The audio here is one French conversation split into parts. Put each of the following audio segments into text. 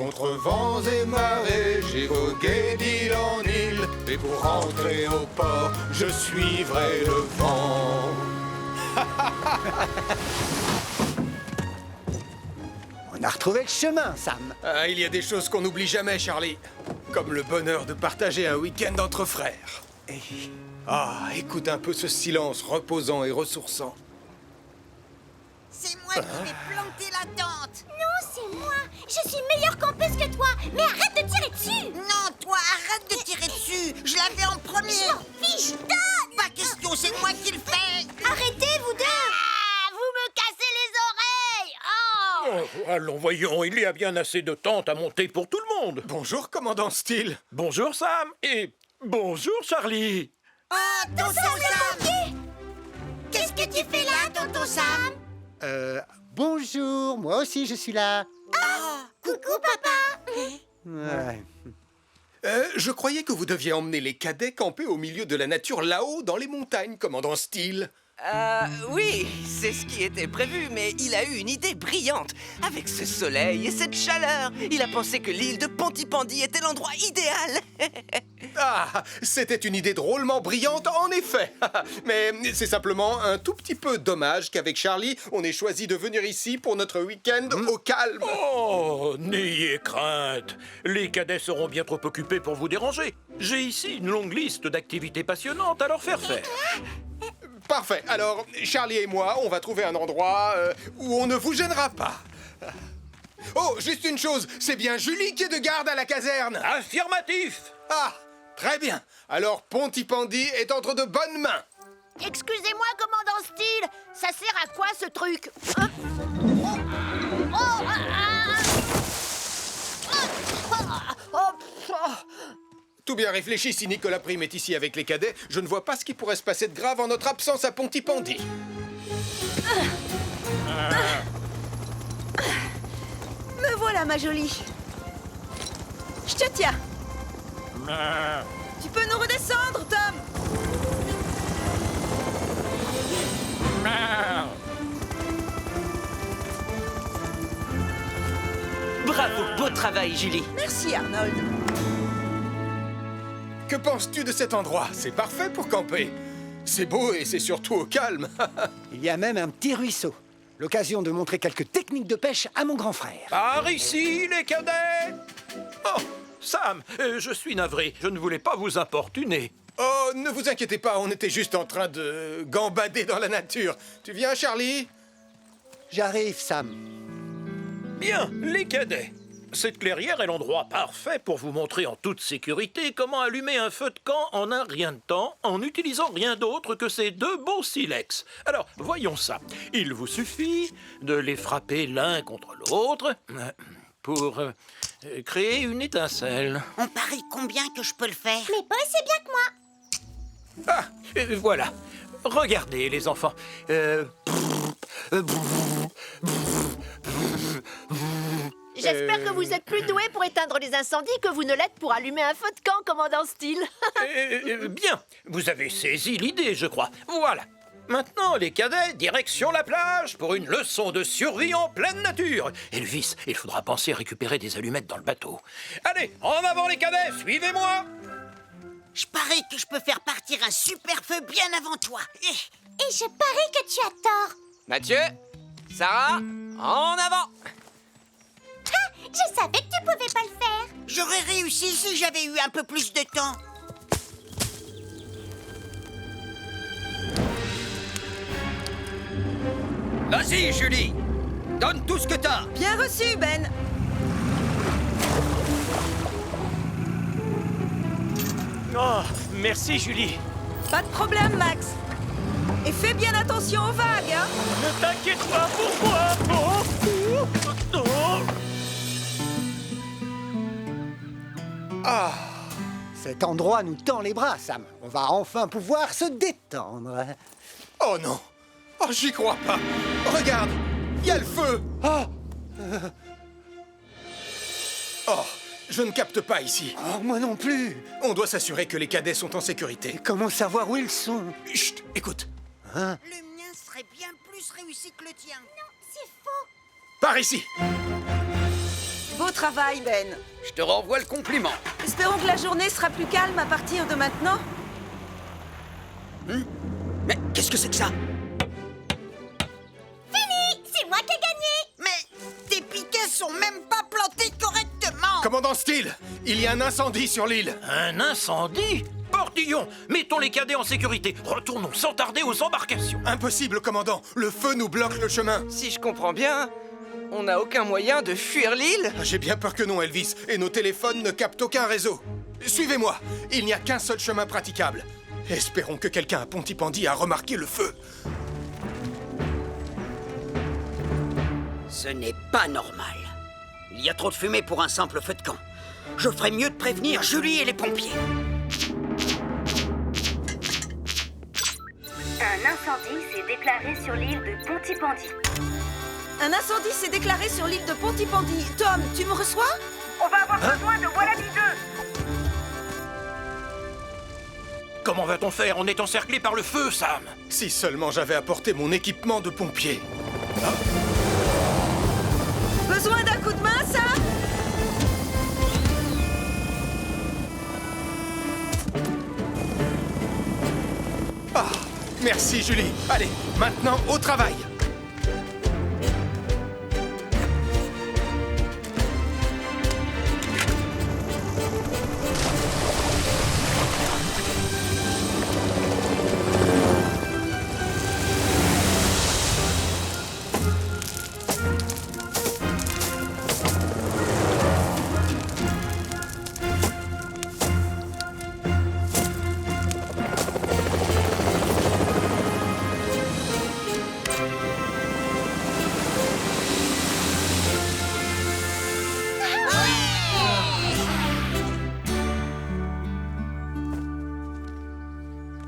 Contre vents et marées, j'ai vogué d'île en île. Et pour rentrer au port, je suivrai le vent. On a retrouvé le chemin, Sam. Ah, il y a des choses qu'on n'oublie jamais, Charlie. Comme le bonheur de partager un week-end entre frères. Ah, écoute un peu ce silence reposant et ressourçant. C'est moi qui vais planter la tente. Non, c'est moi. Je suis meilleure campeuse que toi. Mais arrête de tirer dessus. Non, toi, arrête de tirer dessus. Je l'avais en premier. Je m'en fiche, donne. Pas question, c'est moi qui le fais. Arrêtez, vous deux. Ah, vous me cassez les oreilles. Oh. Oh, allons, voyons, il y a bien assez de tentes à monter pour tout le monde. Bonjour, commandant Steele. Bonjour, Sam, et bonjour, Charlie. Oh, tonton Sam. Qu'est-ce que tu fais là, tonton Sam? Bonjour, moi aussi je suis là. Coucou, papa. Ouais. Je croyais que vous deviez emmener les cadets camper au milieu de la nature là-haut dans les montagnes, commandant Steele. Oui, c'est ce qui était prévu, mais il a eu une idée brillante. Avec ce soleil et cette chaleur, il a pensé que l'île de Pontypandy était l'endroit idéal. Ah, c'était une idée drôlement brillante, en effet. Mais c'est simplement un tout petit peu dommage qu'avec Charlie, on ait choisi de venir ici pour notre week-end au calme. Oh, n'ayez crainte. Les cadets seront bien trop occupés pour vous déranger. J'ai ici une longue liste d'activités passionnantes à leur faire faire. Parfait. Alors, Charlie et moi, on va trouver un endroit où on ne vous gênera pas. Oh, juste une chose, c'est bien Julie qui est de garde à la caserne. Affirmatif. Ah, très bien. Alors, Pontypandy est entre de bonnes mains. Excusez-moi, commandant Steele. Ça sert à quoi, ce truc? Hein? Tout bien réfléchi, si Nicolas Prime est ici avec les cadets, je ne vois pas ce qui pourrait se passer de grave en notre absence à Pontypandy. Me voilà, ma jolie. Je te tiens. Tu peux nous redescendre, Tom? Bravo, beau travail, Julie. Merci, Arnold. Que penses-tu de cet endroit? C'est parfait pour camper. C'est beau et c'est surtout au calme. Il y a même un petit ruisseau. L'occasion de montrer quelques techniques de pêche à mon grand frère. Par ici, les cadets. Oh, Sam, je suis navré. Je ne voulais pas vous importuner. Oh, ne vous inquiétez pas, on était juste en train de gambader dans la nature. Tu viens, Charlie? J'arrive, Sam. Bien, les cadets. Cette clairière est l'endroit parfait pour vous montrer en toute sécurité comment allumer un feu de camp en un rien de temps en n'utilisant rien d'autre que ces deux beaux silex. Alors, voyons ça. Il vous suffit de les frapper l'un contre l'autre pour créer une étincelle. On parie combien que je peux le faire? Mais pas aussi bien que moi. Ah, voilà. Regardez, les enfants. J'espère que vous êtes plus doués pour éteindre les incendies que vous ne l'êtes pour allumer un feu de camp, commandant Steele. Bien, vous avez saisi l'idée, je crois. Voilà. Maintenant, les cadets, direction la plage pour une leçon de survie en pleine nature. Elvis, il faudra penser à récupérer des allumettes dans le bateau. Allez, en avant les cadets, suivez-moi. Je parie que je peux faire partir un super feu bien avant toi. Et je parie que tu as tort. Mathieu, Sarah, en avant. Je savais que tu pouvais pas le faire. J'aurais réussi si j'avais eu un peu plus de temps. Vas-y, Julie. Donne tout ce que t'as. Bien reçu, Ben. Oh, merci, Julie. Pas de problème, Max. Et fais bien attention aux vagues, hein. Ne t'inquiète pas pour moi. Ah, cet endroit nous tend les bras, Sam. On va enfin pouvoir se détendre. Oh non! Oh, j'y crois pas! Regarde! Il y a le feu! Oh, je ne capte pas ici. Oh, moi non plus. On doit s'assurer que les cadets sont en sécurité. Comment savoir où ils sont? Chut, écoute. Le mien serait bien plus réussi que le tien. Non, c'est faux. Par ici! Beau travail, Ben. Je te renvoie le compliment. Espérons que la journée sera plus calme à partir de maintenant. Mais qu'est-ce que c'est que ça? C'est moi qui ai gagné. Mais tes piquets sont même pas plantés correctement. Commandant Steele, il y a un incendie sur l'île. Un incendie? Portillon, mettons les cadets en sécurité. Retournons sans tarder aux embarcations. Impossible, commandant. Le feu nous bloque le chemin. Si je comprends bien, on n'a aucun moyen de fuir l'île? J'ai bien peur que non, Elvis. Et nos téléphones ne captent aucun réseau. Suivez-moi. Il n'y a qu'un seul chemin praticable. Espérons que quelqu'un à Pontypandy a remarqué le feu. Ce n'est pas normal. Il y a trop de fumée pour un simple feu de camp. Je ferais mieux de prévenir Julie et les pompiers. Un incendie s'est déclaré sur l'île de Pontypandy. Un incendie s'est déclaré sur l'île de Pontypandy. Tom, tu me reçois? On va avoir besoin de Wallaby 2. Comment va-t-on faire? On est encerclé par le feu, Sam. Si seulement j'avais apporté mon équipement de pompier. Besoin d'un coup de main, Sam? Ah, merci, Julie. Allez, maintenant au travail.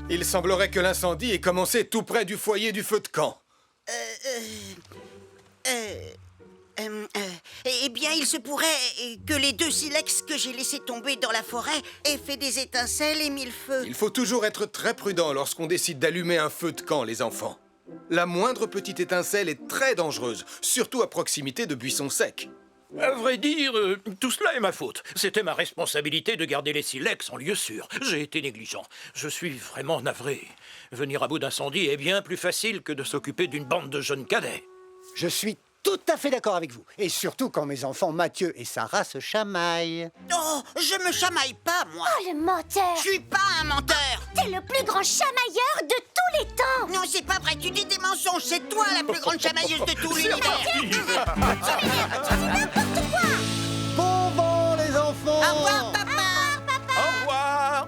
Il semblerait que l'incendie ait commencé tout près du foyer du feu de camp. Eh bien, il se pourrait que les 2 silex que j'ai laissés tomber dans la forêt aient fait des étincelles et mis le feu. Il faut toujours être très prudent lorsqu'on décide d'allumer un feu de camp, les enfants. La moindre petite étincelle est très dangereuse, surtout à proximité de buissons secs. À vrai dire, tout cela est ma faute. C'était ma responsabilité de garder les silex en lieu sûr. J'ai été négligent. Je suis vraiment navré. Venir à bout d'incendie est bien plus facile que de s'occuper d'une bande de jeunes cadets. Je suis tout à fait d'accord avec vous. Et surtout quand mes enfants Mathieu et Sarah se chamaillent. Oh, je me chamaille pas, moi. Oh, le menteur! Je suis pas un menteur. T'es le plus grand chamailleur de tous les temps! Non, c'est pas vrai, tu dis des mensonges. C'est toi la plus grande chamailleuse de tout l'univers. Bon vent, les enfants! Au revoir, papa. Au revoir!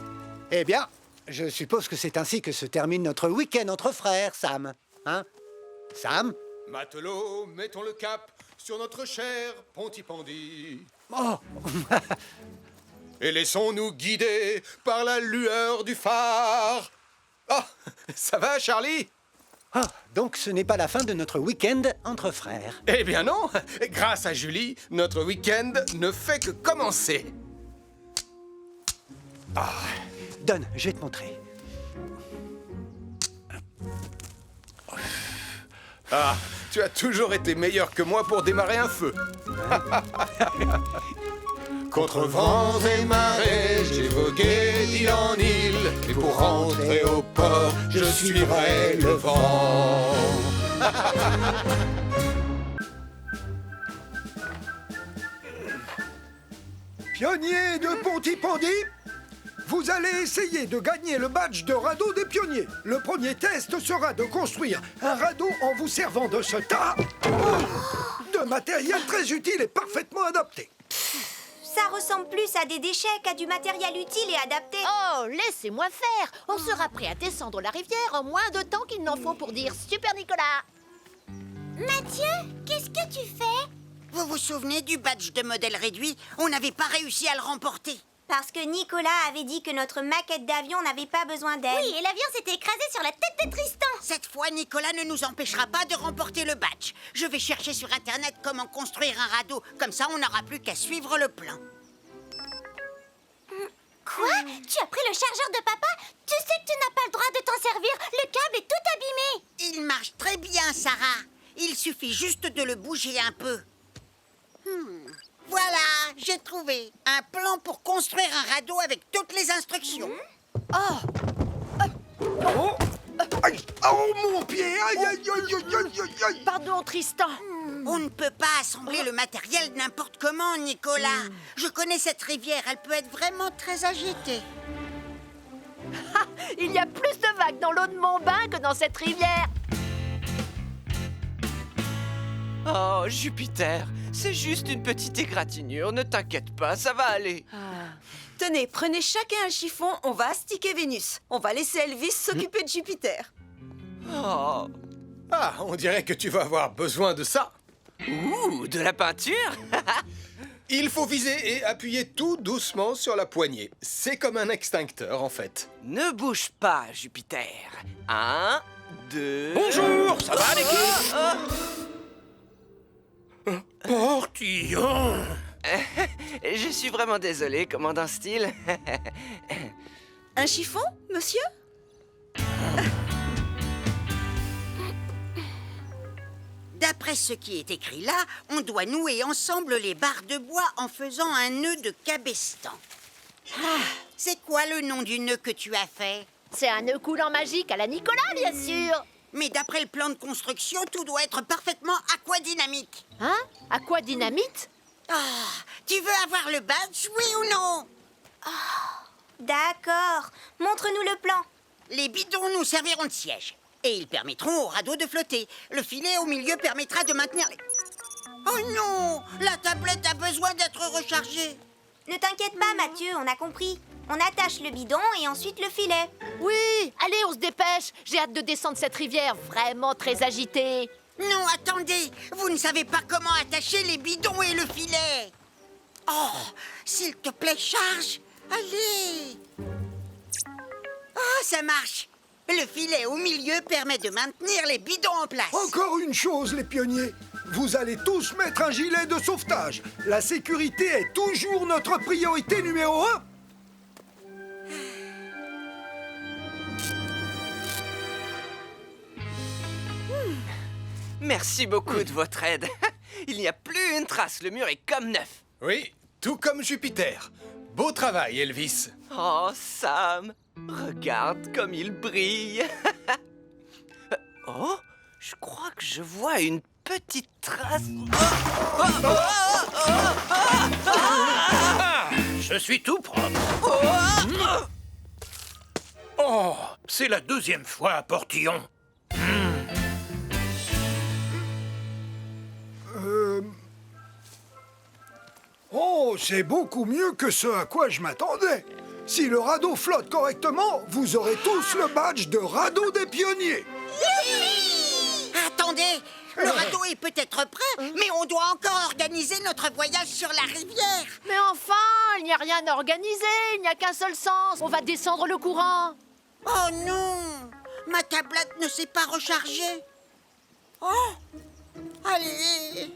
Eh bien, je suppose que c'est ainsi que se termine notre week-end entre frères, Sam. Hein? Sam? Matelots, mettons le cap sur notre cher Pontypandy. Oh! Et laissons-nous guider par la lueur du phare. Ah, ça va, Charlie? Ah, donc ce n'est pas la fin de notre week-end entre frères. Eh bien non. Grâce à Julie, notre week-end ne fait que commencer. Donne, je vais te montrer. Ah, tu as toujours été meilleur que moi pour démarrer un feu. Contre vents et marées, j'ai vogué d'île en île. Et pour rentrer au port, je suivrai le vent. Pionniers de Pontypandy, vous allez essayer de gagner le badge de radeau des pionniers. Le premier test sera de construire un radeau en vous servant de ce tas de matériel très utile et parfaitement adapté. Ça ressemble plus à des déchets qu'à du matériel utile et adapté. Oh, laissez-moi faire! On sera prêt à descendre la rivière en moins de temps qu'il n'en faut pour dire Super Nicolas! Mathieu, qu'est-ce que tu fais? Vous vous souvenez du badge de modèle réduit? On n'avait pas réussi à le remporter. Parce que Nicolas avait dit que notre maquette d'avion n'avait pas besoin d'aide. Oui, et l'avion s'était écrasé sur la tête de Tristan. Cette fois, Nicolas ne nous empêchera pas de remporter le badge. Je vais chercher sur Internet comment construire un radeau. Comme ça, on n'aura plus qu'à suivre le plan. Quoi? Tu as pris le chargeur de papa? Tu sais que tu n'as pas le droit de t'en servir. Le câble est tout abîmé. Il marche très bien, Sarah. Il suffit juste de le bouger un peu. Voilà, j'ai trouvé un plan pour construire un radeau avec toutes les instructions. Oh, aïe, oh mon pied, aïe, aïe, aïe, aïe, aïe, aïe, aïe. Pardon, Tristan. On ne peut pas assembler le matériel n'importe comment, Nicolas. Je connais cette rivière, elle peut être vraiment très agitée. Il y a plus de vagues dans l'eau de mon bain que dans cette rivière. Oh, Jupiter, c'est juste une petite égratignure, ne t'inquiète pas, ça va aller. Tenez, prenez chacun un chiffon, on va astiquer Vénus. On va laisser Elvis s'occuper de Jupiter. Oh, Ah, on dirait que tu vas avoir besoin de ça. ouh, de la peinture? Il faut viser et appuyer tout doucement sur la poignée. C'est comme un extincteur, en fait. Ne bouge pas, Jupiter. 1, 2... Bonjour, ça va l'équipe? Oh, Portillon! je suis vraiment désolé, commandant Steele. Un chiffon, monsieur? D'après ce qui est écrit là, on doit nouer ensemble les barres de bois en faisant un nœud de cabestan. C'est quoi le nom du nœud que tu as fait? C'est un nœud coulant magique à la Nicolas, bien sûr. Mais d'après le plan de construction, tout doit être parfaitement aquadynamique. Hein? Aquadynamite? Tu veux avoir le badge, oui ou non? D'accord. Montre-nous le plan. Les bidons nous serviront de siège. Et ils permettront au radeau de flotter. Le filet au milieu permettra de maintenir les... Oh non! La tablette a besoin d'être rechargée. Ne t'inquiète pas, Mathieu, on a compris. On attache le bidon et ensuite le filet. Oui, allez, on se dépêche. J'ai hâte de descendre cette rivière vraiment très agitée. Non, attendez! Vous ne savez pas comment attacher les bidons et le filet. Oh, s'il te plaît, charge. Allez! Oh, ça marche. Le filet au milieu permet de maintenir les bidons en place. Encore une chose, les pionniers. Vous allez tous mettre un gilet de sauvetage. La sécurité est toujours notre priorité numéro 1. Merci beaucoup de votre aide. Il n'y a plus une trace, le mur est comme neuf. Oui, tout comme Jupiter. Beau travail, Elvis. Oh, Sam, regarde comme il brille. Oh, je crois que je vois une petite trace. Je suis tout propre. Oh, c'est la deuxième fois, Portillon. Oh, c'est beaucoup mieux que ce à quoi je m'attendais. Si le radeau flotte correctement, vous aurez tous le badge de radeau des pionniers. Attendez, le radeau est peut-être prêt, mais on doit encore organiser notre voyage sur la rivière. Mais enfin, il n'y a rien à organiser. Il n'y a qu'un seul sens. On va descendre le courant. Oh non, ma tablette ne s'est pas rechargée. Oh, allez.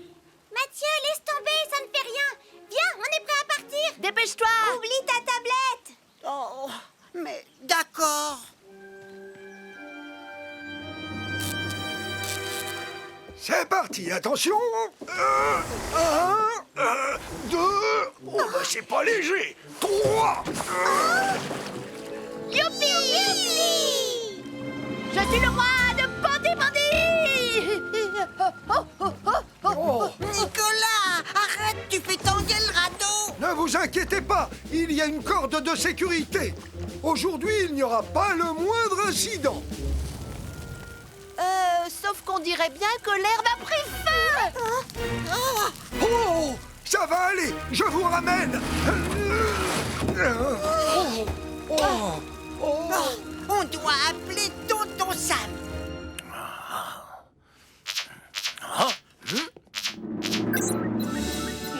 Mathieu, laisse tomber, ça ne fait rien. Viens, on est prêt à partir. Dépêche-toi. Oublie ta tablette. Oh, mais d'accord. C'est parti, attention. 1, 2, oh bah c'est pas léger. 3. Youpi, youpi. Je suis le roi de Ponty-Pondy. Nicolas, arrête, tu fais tanguer le radeau. Ne vous inquiétez pas, il y a une corde de sécurité. Aujourd'hui, il n'y aura pas le moindre incident. Sauf qu'on dirait bien que l'herbe a pris feu. Oh, ça va aller, je vous ramène. On doit appeler Tonton Sam.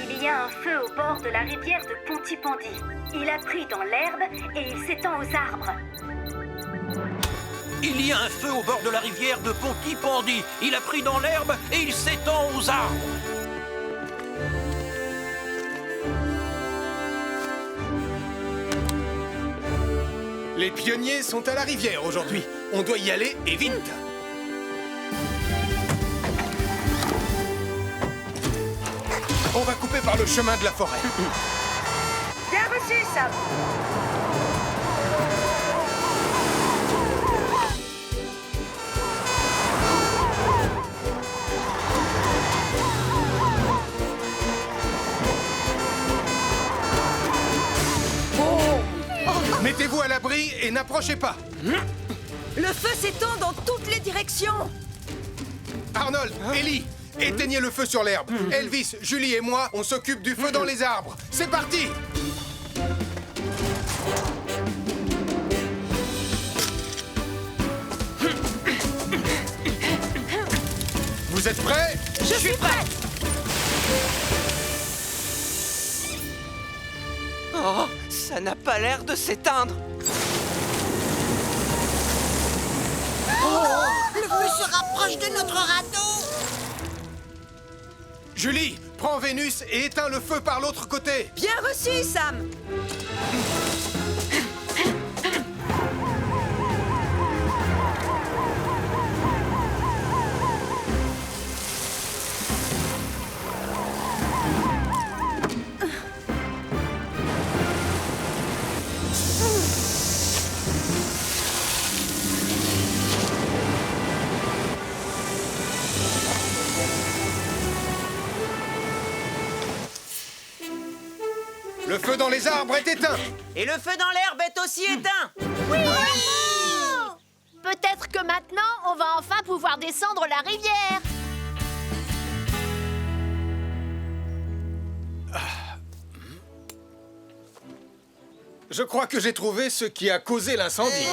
Il y a un feu au bord de la rivière de Pontypandy. Il a pris dans l'herbe et il s'étend aux arbres. Il y a un feu au bord de la rivière de Pontypandy. Il a pris dans l'herbe et il s'étend aux arbres. Les pionniers sont à la rivière aujourd'hui. On doit y aller et vite. On va couper par par le chemin de la forêt. Bien reçu, Sam. Mettez-vous à l'abri et n'approchez pas. Le feu s'étend dans toutes les directions. Arnold, Ellie, éteignez le feu sur l'herbe. Elvis, Julie et moi, on s'occupe du feu dans les arbres. C'est parti! Vous êtes prêts? Je suis prête. Oh, ça n'a pas l'air de s'éteindre. Le feu se rapproche de notre radeau. Julie, prends Vénus et éteins le feu par l'autre côté. Bien reçu, Sam. Le feu dans les arbres est éteint. Et le feu dans l'herbe est aussi éteint. Peut-être que maintenant, on va enfin pouvoir descendre la rivière. Je crois que j'ai trouvé ce qui a causé l'incendie.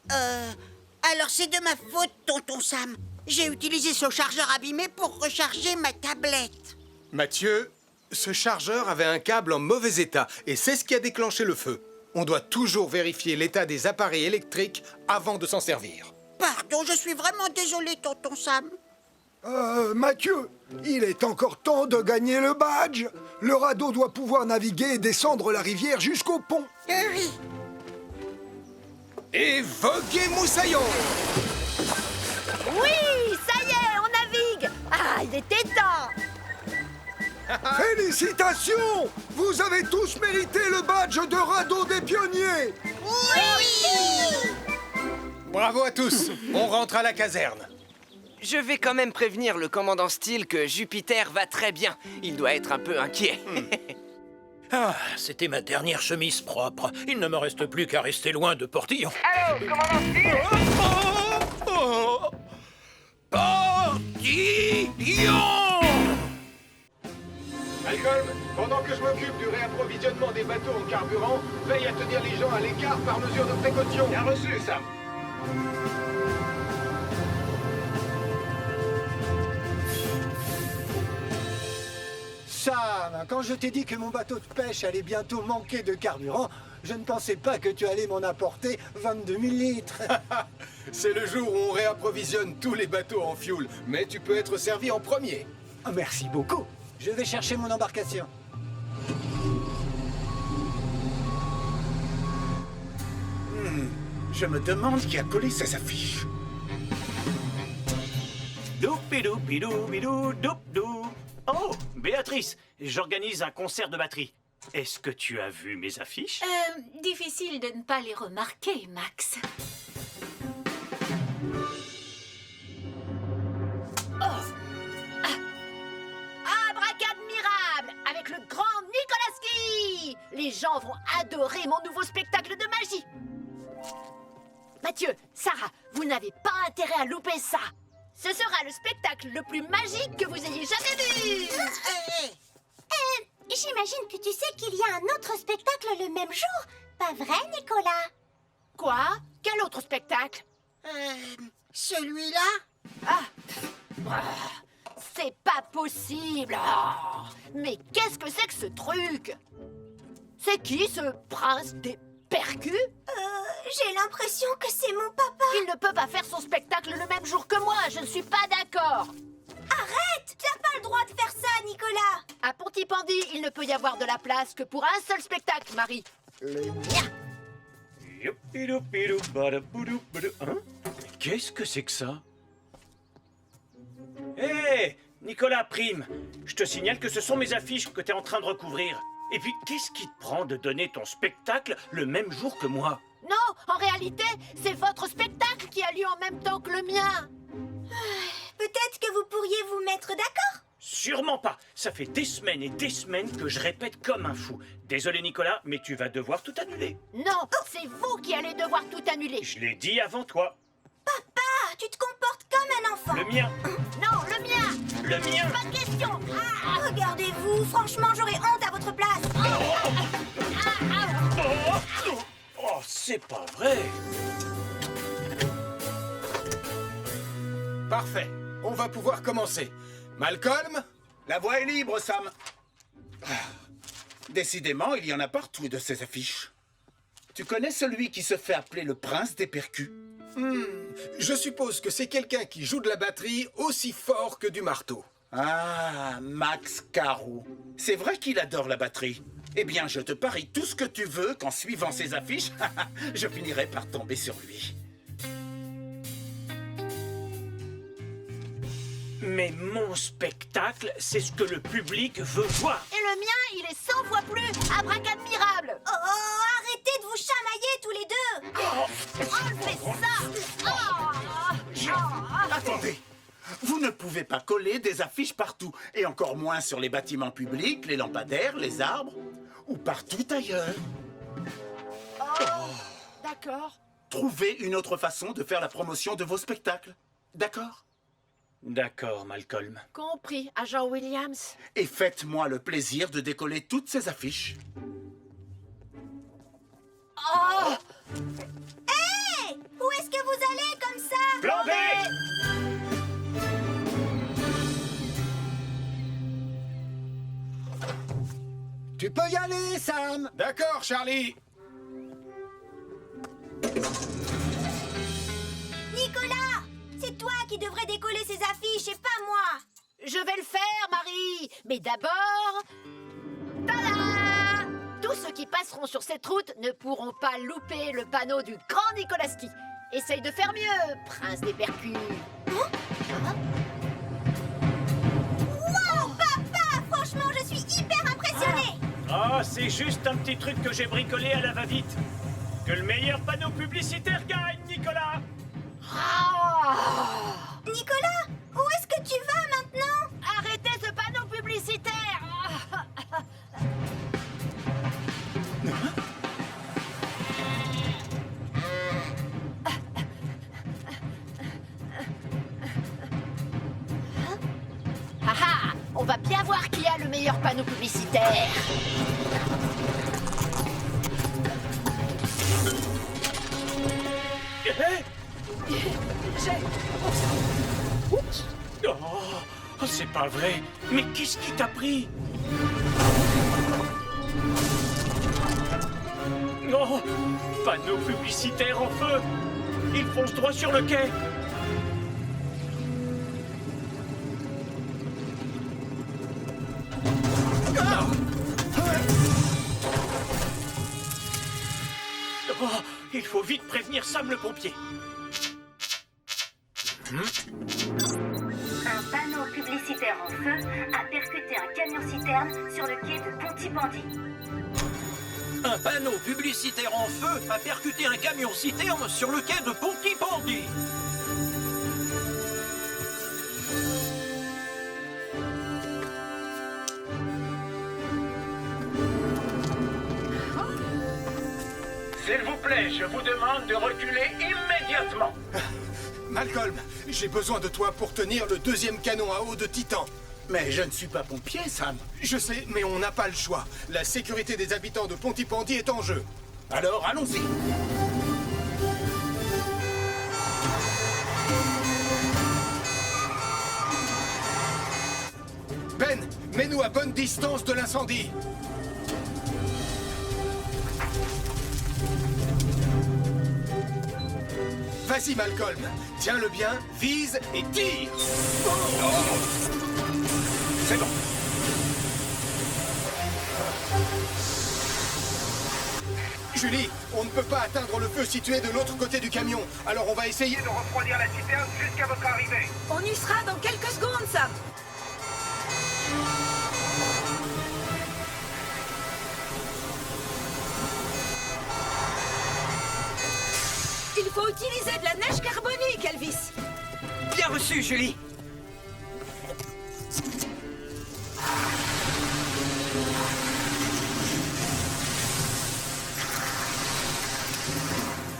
Alors c'est de ma faute, tonton Sam. J'ai utilisé ce chargeur abîmé pour recharger ma tablette. Mathieu, ce chargeur avait un câble en mauvais état et c'est ce qui a déclenché le feu. On doit toujours vérifier l'état des appareils électriques avant de s'en servir. Pardon, je suis vraiment désolé, tonton Sam. Mathieu, il est encore temps de gagner le badge. Le radeau doit pouvoir naviguer et descendre la rivière jusqu'au pont. Oui. Et voguez moussaillon! Oui, ça y est, on navigue. Ah, il était temps. Félicitations! Vous avez tous mérité le badge de radeau des pionniers. Bravo à tous! On rentre à la caserne. Je vais quand même prévenir le commandant Steele que Jupiter va très bien. Il doit être un peu inquiet. Ah, c'était ma dernière chemise propre. Il ne me reste plus qu'à rester loin de Portillon. Allô, commandant Steele? Portillon! Malcolm, pendant que je m'occupe du réapprovisionnement des bateaux en carburant, veille à tenir les gens à l'écart par mesure de précaution. Bien reçu, Sam. Sam, quand je t'ai dit que mon bateau de pêche allait bientôt manquer de carburant, je ne pensais pas que tu allais m'en apporter 22 000 litres. C'est le jour où on réapprovisionne tous les bateaux en fuel, mais tu peux être servi en premier. Ah, merci beaucoup. Je vais chercher mon embarcation. Je me demande qui a collé ces affiches. Doupidou-bidou-bidou-doup-dou. Oh, Béatrice, j'organise un concert de batterie. Est-ce que tu as vu mes affiches? Difficile de ne pas les remarquer, Max. Abracadmirable, avec le grand Nikolaski. Les gens vont adorer mon nouveau spectacle de magie. Mathieu, Sarah, vous n'avez pas intérêt à louper ça. Ce sera le spectacle le plus magique que vous ayez jamais vu. J'imagine que tu sais qu'il y a un autre spectacle le même jour. Pas vrai, Nicolas? Quoi? Quel autre spectacle? Celui-là? C'est pas possible. Oh, mais qu'est-ce que c'est que ce truc? C'est qui ce prince des percus? J'ai l'impression que c'est mon papa. Il ne peut pas faire son spectacle le même jour que moi. Je ne suis pas d'accord. Arrête! T'as pas le droit de faire ça, Nicolas! À Pontypandy, il ne peut y avoir de la place que pour un seul spectacle, Marie. Hein? Qu'est-ce que c'est que ça? Hé! Nicolas, Prime, je te signale que ce sont mes affiches que t'es en train de recouvrir. Et puis, qu'est-ce qui te prend de donner ton spectacle le même jour que moi? Non, en réalité, c'est votre spectacle qui a lieu en même temps que le mien. Peut-être que vous pourriez vous mettre d'accord? Sûrement pas. Ça fait des semaines et des semaines que je répète comme un fou. Désolé, Nicolas, mais tu vas devoir tout annuler. Non, c'est vous qui allez devoir tout annuler. Je l'ai dit avant toi. Papa, tu te comportes comme un enfant. Le mien. Non, le mien. Le mien. Pas de question. Regardez-vous, franchement, j'aurais honte à votre place. Oh, c'est pas vrai. Parfait. On va pouvoir commencer. Malcolm? La voie est libre, Sam. Décidément, il y en a partout de ces affiches. Tu connais celui qui se fait appeler le prince des percus? Je suppose que c'est quelqu'un qui joue de la batterie aussi fort que du marteau. Ah, Max Caro. C'est vrai qu'il adore la batterie. Eh bien, je te parie tout ce que tu veux qu'en suivant ses affiches, je finirai par tomber sur lui. Mais mon spectacle, c'est ce que le public veut voir. Et le mien, il est 100 fois plus abracadmirable. Oh, arrêtez de vous chamailler tous les deux. Enlevez ça. Attendez. Vous ne pouvez pas coller des affiches partout, et encore moins sur les bâtiments publics, les lampadaires, les arbres, ou partout ailleurs. D'accord. Trouvez une autre façon de faire la promotion de vos spectacles. D'accord? D'accord, Malcolm. Compris, agent Williams. Et faites-moi le plaisir de décoller toutes ces affiches. Oh! Hé! Où est-ce que vous allez comme ça? Plan B! Tu peux y aller, Sam. D'accord, Charlie. Nicolas, c'est toi qui devrais décoller ces affiches et pas moi. Je vais le faire, Marie. Mais d'abord... Tada! Tous ceux qui passeront sur cette route ne pourront pas louper le panneau du grand Nicolaski. Essaye de faire mieux, prince des percus. Wow, papa! Franchement, je suis hyper impressionnée. Oh, c'est juste un petit truc que j'ai bricolé à la va-vite. Que le meilleur panneau publicitaire gagne, Nicolas! Nicolas, où est-ce que tu vas maintenant? Arrêtez ce panneau publicitaire! Ah, on va bien voir qui a le meilleur panneau publicitaire. Oh, c'est pas vrai. Mais qu'est-ce qui t'a pris? Non! Panneau publicitaire en feu! Il fonce droit sur le quai! Oh, il faut vite prévenir Sam le pompier. Un panneau publicitaire en feu a percuté un camion-citerne sur le quai de Pontypandy. Un panneau publicitaire en feu a percuté un camion-citerne sur le quai de Pontypandy. S'il vous plaît, je vous demande de reculer immédiatement. Malcolm, j'ai besoin de toi pour tenir le deuxième canon à eau de Titan. Mais je ne suis pas pompier, Sam. Je sais, mais on n'a pas le choix. La sécurité des habitants de Pontypandy est en jeu. Alors, allons-y. Ben, mets-nous à bonne distance de l'incendie. Vas-y, Malcolm. Tiens-le bien, vise et tire. C'est bon. Julie, on ne peut pas atteindre le feu situé de l'autre côté du camion. Alors on va essayer de refroidir la citerne jusqu'à votre arrivée. On y sera dans quelques secondes, Sam. faut utiliser de la neige carbonique, Elvis. Bien reçu, Julie.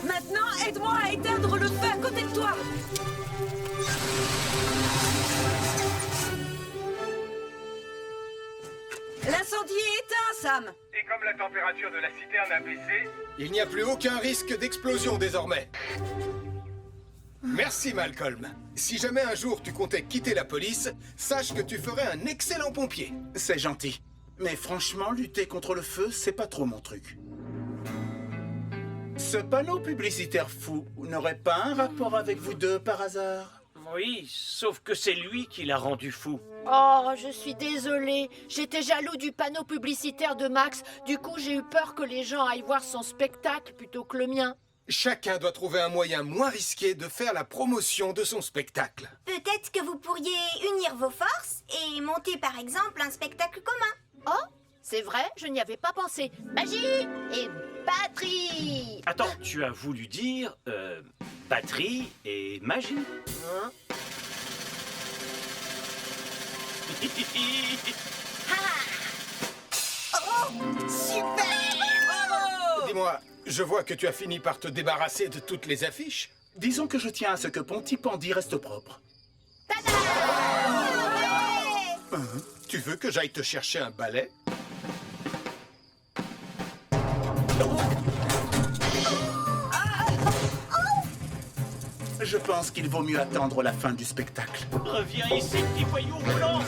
Maintenant, aide-moi à éteindre le feu à côté de toi. L'incendie est éteint, Sam. Et comme la température de la citerne a baissé, Il n'y a plus aucun risque d'explosion désormais. Merci, Malcolm. Si jamais un jour tu comptais quitter la police, sache que tu ferais un excellent pompier. C'est gentil. Mais franchement, lutter contre le feu, c'est pas trop mon truc. Ce panneau publicitaire fou n'aurait pas un rapport avec vous deux par hasard? Oui, sauf que c'est lui qui l'a rendu fou. Oh, je suis désolée. J'étais jaloux du panneau publicitaire de Max. Du coup, j'ai eu peur que les gens aillent voir son spectacle plutôt que le mien. Chacun doit trouver un moyen moins risqué de faire la promotion de son spectacle. Peut-être que vous pourriez unir vos forces et monter par exemple un spectacle commun. Oh, c'est vrai, je n'y avais pas pensé. Magie et batterie. Attends, tu as voulu dire batterie et magie? Hein? Oh, super! Bravo! Dis-moi, je vois que tu as fini par te débarrasser de toutes les affiches. Disons que je tiens à ce que Pontypandy reste propre. Tu veux que j'aille te chercher un balai? Je pense qu'il vaut mieux attendre la fin du spectacle. Reviens ici, petit voyou roulant.